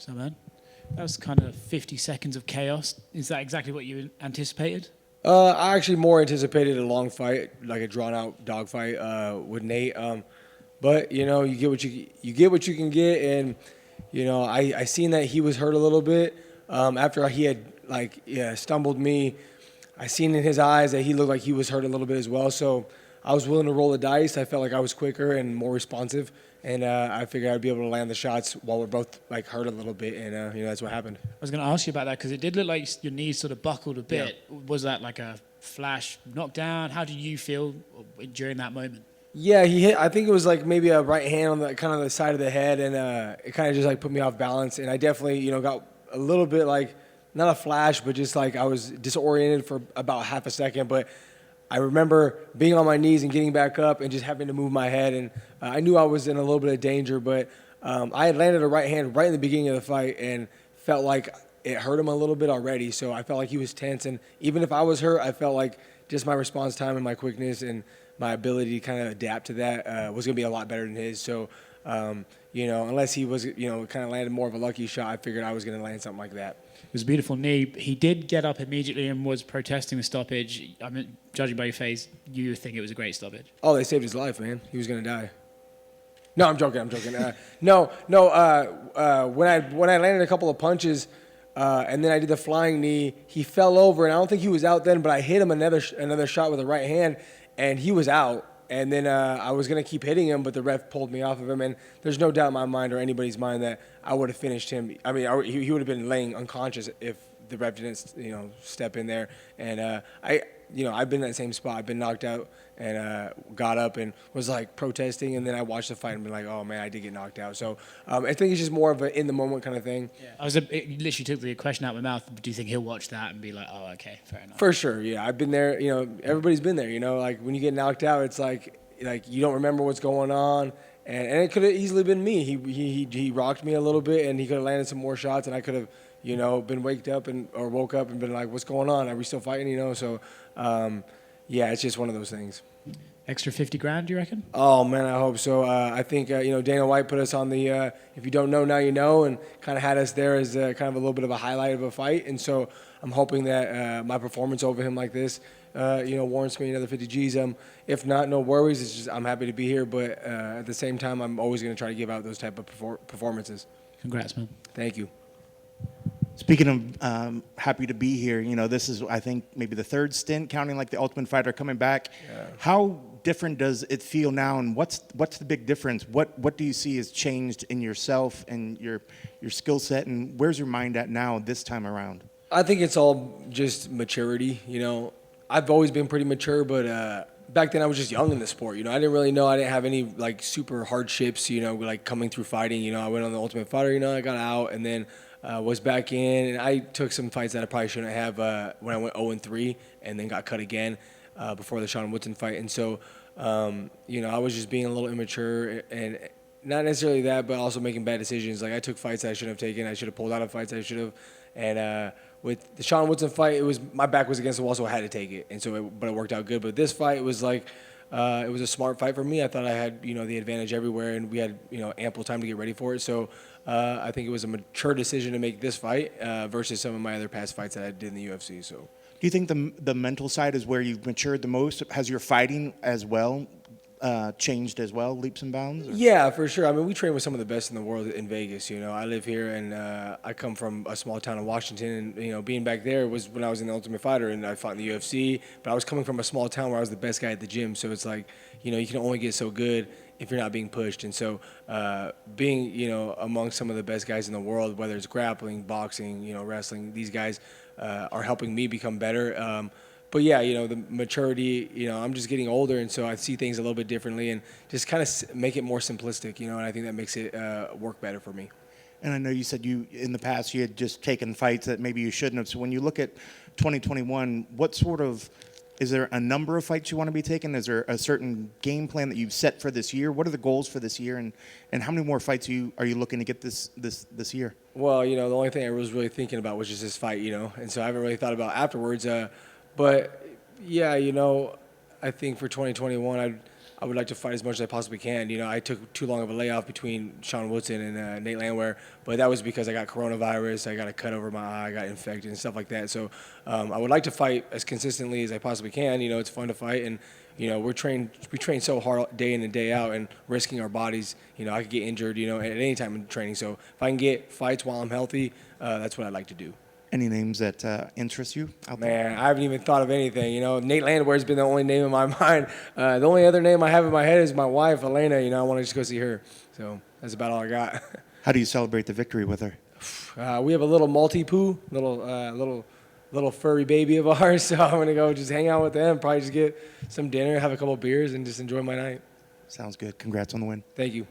So, man, that was kind of 50 seconds of chaos. Is that exactly what you anticipated? I actually more anticipated a long fight, like a drawn-out dogfight with Nate. But you get what you can get, and I seen that he was hurt a little bit after he had stumbled me. I seen in his eyes that he looked like he was hurt a little bit as well. So I was willing to roll the dice. I felt like I was quicker and more responsive, and I figured I'd be able to land the shots while we're both hurt a little bit, and that's what happened. I was going to ask you about that because it did look like your knees sort of buckled a bit. Yeah. Was that like a flash knockdown? How did you feel during that moment? Yeah, he hit. I think it was like maybe a right hand on the kind of the side of the head, and it kind of just put me off balance. And I definitely got a little bit not a flash, but just I was disoriented for about half a second. But I remember being on my knees and getting back up and just having to move my head, and I knew I was in a little bit of danger. But I had landed a right hand right in the beginning of the fight and felt like it hurt him a little bit already. So I felt like he was tense, and even if I was hurt, I felt like just my response time and my quickness and my ability to kind of adapt to that was going to be a lot better than his. So, unless he was, kind of landed more of a lucky shot, I figured I was going to land something like that. It was a beautiful knee. He did get up immediately and was protesting the stoppage. I mean, judging by your face, you think it was a great stoppage. Oh, they saved his life, man. He was going to die. No, I'm joking. No. When I landed a couple of punches, and then I did the flying knee, he fell over, and I don't think he was out then, but I hit him another shot with the right hand, and he was out. And then I was going to keep hitting him, but the ref pulled me off of him. And there's no doubt in my mind or anybody's mind that I would have finished him. I mean, he would have been laying unconscious if the ref didn't, step in there. And I've been in that same spot. I've been knocked out and got up and was protesting. And then I watched the fight and been like, oh man, I did get knocked out. So I think it's just more of an in the moment kind of thing. Yeah. It literally took the question out of my mouth. Do you think he'll watch that and be like, oh, okay, fair enough? For sure. Yeah. I've been there. Everybody's been there, when you get knocked out, it's like you don't remember what's going on. And it could have easily been me. He rocked me a little bit and he could have landed some more shots and I could have, been woke up and been like, what's going on? Are we still fighting? So, it's just one of those things. Extra 50 grand, do you reckon? Oh, man, I hope so. I think, Dana White put us on the if you don't know, now you know, and kind of had us there as kind of a little bit of a highlight of a fight. And so I'm hoping that my performance over him like this, warrants me another 50 G's. If not, no worries. It's just I'm happy to be here. But at the same time, I'm always going to try to give out those type of performances. Congrats, man. Thank you. Speaking of happy to be here, this is, I think, maybe the third stint, counting the Ultimate Fighter coming back. Yeah. How different does it feel now, and what's the big difference? What do you see has changed in yourself and your skill set, and where's your mind at now this time around? I think it's all just maturity. I've always been pretty mature, but back then I was just young in the sport. I didn't really know. I didn't have any super hardships. Coming through fighting. I went on the Ultimate Fighter. I got out and then. Was back in, and I took some fights that I probably shouldn't have when I went 0-3 and then got cut again before the Sean Woodson fight. And so, I was just being a little immature and not necessarily that, but also making bad decisions. I took fights that I shouldn't have taken. I should have pulled out of fights I should have. And with the Sean Woodson fight, my back was against the wall, so I had to take it. And so, but it worked out good. But this fight was it was a smart fight for me. I thought I had, the advantage everywhere, and we had, ample time to get ready for it. So I think it was a mature decision to make this fight versus some of my other past fights that I did in the UFC. So, do you think the mental side is where you've matured the most? Has your fighting as well changed as well, leaps and bounds? Or? Yeah, for sure. I mean, we train with some of the best in the world in Vegas. I live here, and I come from a small town in Washington. And being back there was when I was in the Ultimate Fighter, and I fought in the UFC. But I was coming from a small town where I was the best guy at the gym. So it's you can only get so good if you're not being pushed. And so being among some of the best guys in the world, whether it's grappling, boxing, wrestling, these guys are helping me become better. But yeah, the maturity, I'm just getting older, and so I see things a little bit differently and just kind of make it more simplistic, and I think that makes it work better for me. And I know you said in the past you had just taken fights that maybe you shouldn't have. So when you look at 2021, is there a number of fights you want to be taking? Is there a certain game plan that you've set for this year? What are the goals for this year, and how many more fights are you looking to get this year? Well, the only thing I was really thinking about was just this fight, and so I haven't really thought about afterwards. But yeah, I think for 2021, I would like to fight as much as I possibly can. You know, I took too long of a layoff between Sean Woodson and Nate Landwehr, but that was because I got coronavirus, I got a cut over my eye, I got infected and stuff like that. So I would like to fight as consistently as I possibly can. You know, it's fun to fight, and you know, we train so hard day in and day out, and risking our bodies. You know, I could get injured, you know, at any time in training. So if I can get fights while I'm healthy, that's what I'd like to do. Any names that interest you out there? Man, I haven't even thought of anything. You know, Nate Landwehr has been the only name in my mind. The only other name I have in my head is my wife, Elena. You know, I want to just go see her. So that's about all I got. How do you celebrate the victory with her? We have a little Maltipoo, little furry baby of ours. So I'm gonna go just hang out with them, probably just get some dinner, have a couple beers, and just enjoy my night. Sounds good. Congrats on the win. Thank you.